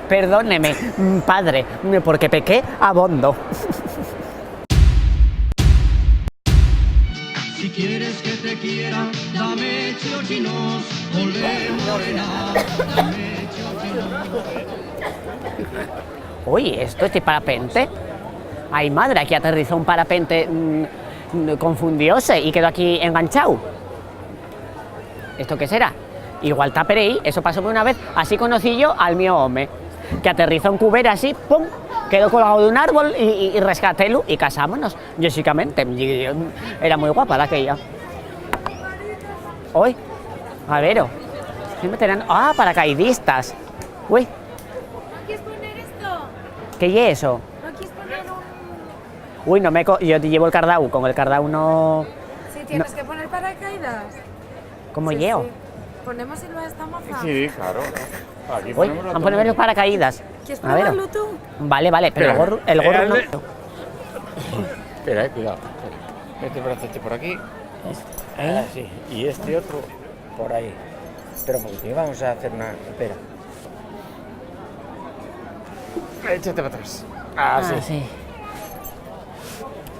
Perdóneme, padre, porque pequé abondo. Si quieres que te quiera, dame chochinos, olé morena, dame chochinos. Uy, ¿esto es de parapente? Ay, madre, aquí aterrizó un parapente, confundióse y quedó aquí enganchado. ¿Esto qué será? Igual taperei, eso pasó por una vez, así conocí yo al mío hombre, que aterrizó en Cubera así, pum, quedó colgado de un árbol y rescatélo y casámonos, lógicamente. Era muy guapa la aquella. Hoy, a ver, paracaidistas. Uy, ¿No quieres poner esto? ¿qué es eso? ¿No quieres poner un...? Uy, yo te llevo el cardau, con el cardau no... Sí, tienes que poner paracaídas. ¿Cómo Sí, llevo? sí. Ponemos y luego esta moza. Sí, claro. Aquí Uy, ponemos la han poner los paracaídas. ¿Quieres A ver. probarlo tú? Vale, pero Espera, el gorro no... Espera, cuidado. Este brazo por aquí. Sí. Y este otro por ahí. Espera un poquito, vamos a hacer una... Espera. Échate para atrás. Sí.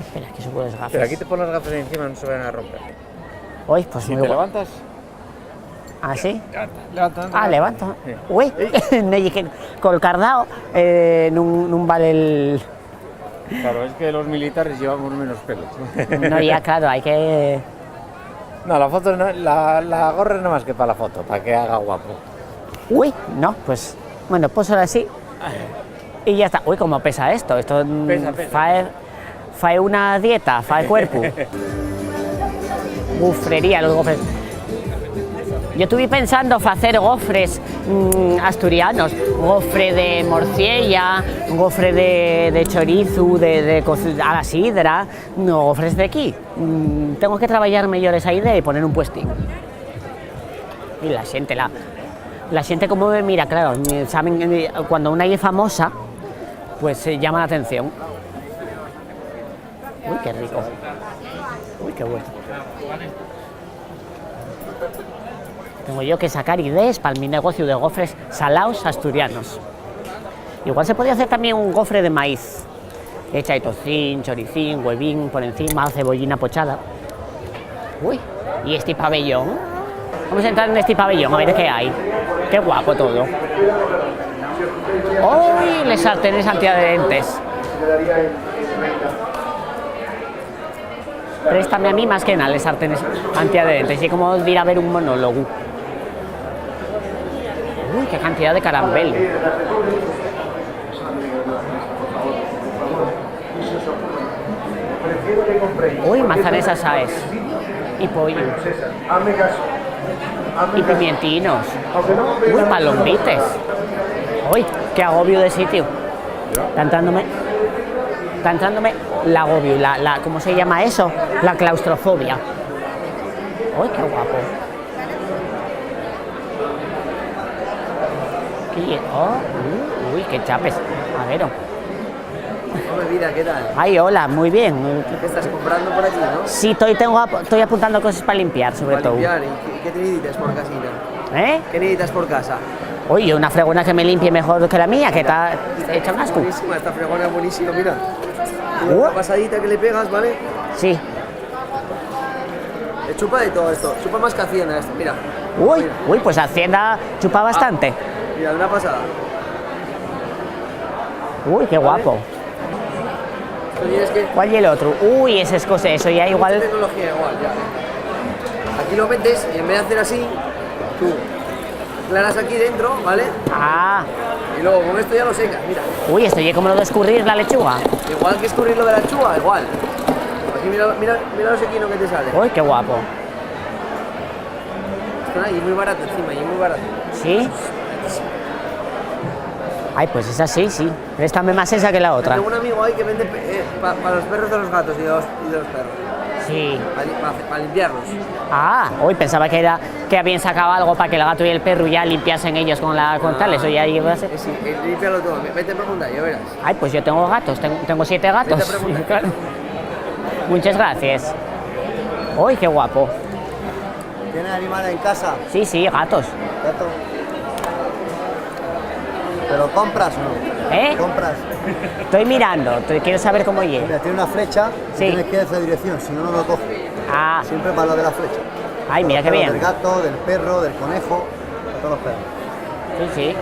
Espera, que subo las gafas. Pero aquí te pones las gafas encima, no se van a romper. Uy, pues Si muy te guapo. levantas... ¿Ah, sí? Levanta. Ah, levanto. Sí. Uy, que col cardao non vale el... Claro, es que los militares llevamos menos pelos. No, ya claro, hay que... No, la foto no, la gorra es nada más que para la foto, para que haga guapo. Uy, no, pues... Bueno, pues ahora sí. Y ya está. Uy, ¿cómo pesa esto? Esto Pesa. fae una dieta, fae cuerpo. Gofrería, los gofres. Yo estuve pensando hacer gofres asturianos, gofre de morcilla, gofre de chorizo, a la sidra, no, gofres de aquí. Tengo que trabajar mejor esa idea y poner un puestín. Y la gente como me mira, claro, saben, cuando una es famosa, pues llama la atención. Uy, qué rico. Uy, qué bueno. Tengo yo que sacar ideas para mi negocio de gofres salados asturianos. Igual se podría hacer también un gofre de maíz. Hecha de tocín, choricín, huevín por encima, cebollina pochada. Uy, y este pabellón. Vamos a entrar en este pabellón a ver qué hay. Qué guapo todo. ¡Uy! Les sartenes antiadherentes. Préstame a mí más que nada les sartenes antiadherentes. Y como ir a ver un monólogo. Uy, qué cantidad de carambel. Uy, manzanas asaes. Y pollo. Y pimientinos. Uy, palomites. Uy, qué agobio de sitio. Está entrándome el agobio, ¿cómo se llama eso? La claustrofobia. Uy, qué guapo. Uy, qué chapes. A ver. Hombre, mira, ¿qué tal? Ay, hola, muy bien. ¿Qué estás comprando por aquí, no? Sí, estoy apuntando cosas para limpiar, sobre Para todo. limpiar. ¿Y qué te necesitas por casita? ¿Eh? ¿Qué necesitas por casa? Oye, una fregona que me limpie mejor que la mía, que está hecha un asco. Buenísima, esta fregona es buenísima, mira. Una pasadita que le pegas, ¿vale? Sí. Le chupa de todo esto, chupa más que Hacienda esto, mira. Uy, pues Hacienda chupa bastante. Mira, una pasada. Uy, qué guapo. Esto tienes que... ¿Cuál y el otro? Uy, ese es cosa, eso ya igual. Tecnología igual, ya. Aquí lo metes y en vez de hacer así, tú aclaras aquí dentro, ¿vale? Ah. Y luego con esto ya lo secas, mira. Uy, esto ya como lo de escurrir la lechuga. Igual que escurrir lo de la lechuga, igual. Aquí mira lo sequino que te sale. Uy, qué guapo. Está ahí muy barato encima, y muy barato. ¿Sí? Ay, pues esa sí. Préstame más esa que la otra. Tengo un amigo ahí que vende para los perros de los gatos y de los perros. Sí. Para limpiarlos. Ah, hoy pensaba que habían sacado algo para que el gato y el perro ya limpiasen ellos con tal, eso ya iba a ser. Sí, límpialo todo. Vete a preguntar, ya verás. Ay, pues yo tengo gatos, tengo 7 gatos. Vete a preguntar. Claro. Muchas gracias. Uy, qué guapo. ¿Tienes animales en casa? Sí, gatos. Gato. ¿Pero compras o no? ¿Eh? ¿Compras? Estoy mirando, quiero saber cómo llegue. Mira, tiene una flecha y Sí. tienes que ir en esa dirección, si no, no lo coge. Ah, Siempre para lo de la flecha. ay, mira qué Para los bien. Del gato, del perro, del conejo, para todos los perros. Sí, sí,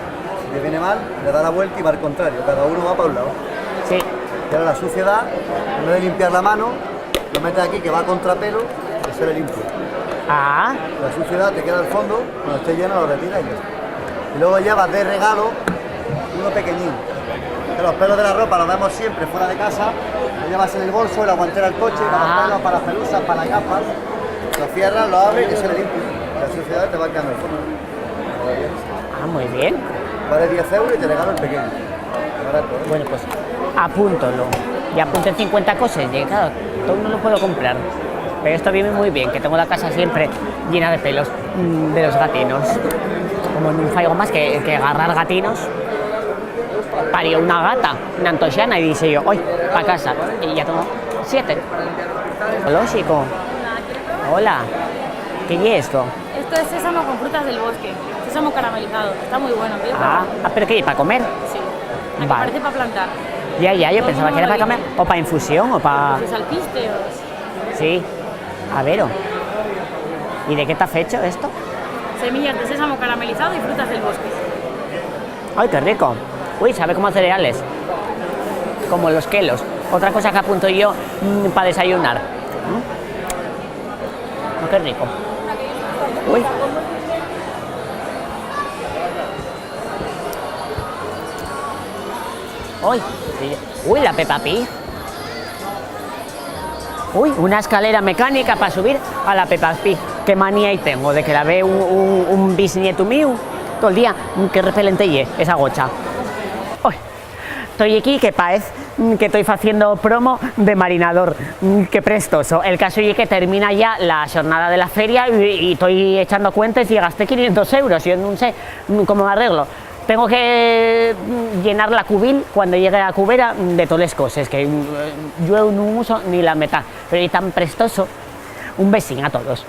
Si te viene mal, le da la vuelta y va al contrario, cada uno va para un lado. sí. Y ahora la suciedad, en vez de limpiar la mano, lo metes aquí que va a contrapelo y se le limpia. Ah, La suciedad te queda al fondo, cuando esté lleno lo retiras y ya está. Y luego llevas de regalo uno pequeñín. Que los pelos de la ropa los vemos siempre fuera de casa, lo llevas en el bolso, en la guantera del coche, para los pelos, para las pelusas, para las gafas. Lo cierras, lo abres y se le limpia. La suciedad te va quedando al fondo. ah, muy bien. Vale 10 euros y te regalo el pequeño. Barato, ¿eh? Bueno, pues apúntalo. Y apunté 50 cosas, y claro, todo no lo puedo comprar. Pero esto viene muy bien, que tengo la casa siempre llena de pelos de los gatinos. Como no faigo más que agarrar gatinos, parió una gata, una antosiana, y dice yo, hoy, para casa. Y ya tengo 7. Lógico. Hola. ¿Qué es esto? Esto es sésamo con frutas del bosque, sésamo caramelizado, está muy bueno. ¿Quieres Ah, probar? ¿pero qué? ¿Para comer? Sí. Aquí Vale. parece para plantar. Ya, yo Todo pensaba el que era mundo para lo comer, o para infusión, o para... Sus alpísteos, Sí. A ver. ¿Y de qué está hecho esto? semillas de sésamo caramelizado y frutas del bosque. ¡Ay, qué rico! Uy, sabe como a cereales. Como los quelos. Otra cosa que apunto yo para desayunar. Oh, qué rico. Uy. Uy, uy, la Peppa Pig. Uy, una escalera mecánica para subir a la Peppa Pig. Qué manía y tengo de que la ve un bisnieto mío todo el día. Qué repelente y esa gocha. Uy, estoy aquí que parece que estoy haciendo promo de marinador. Qué prestoso. El caso es que termina ya la jornada de la feria y estoy echando cuentas y gasté 500 euros. Yo no sé cómo me arreglo. Tengo que llenar la cubil cuando llegue a la cubera de todas las cosas, que yo no uso ni la mitad, pero es tan prestoso. Un besín a todos.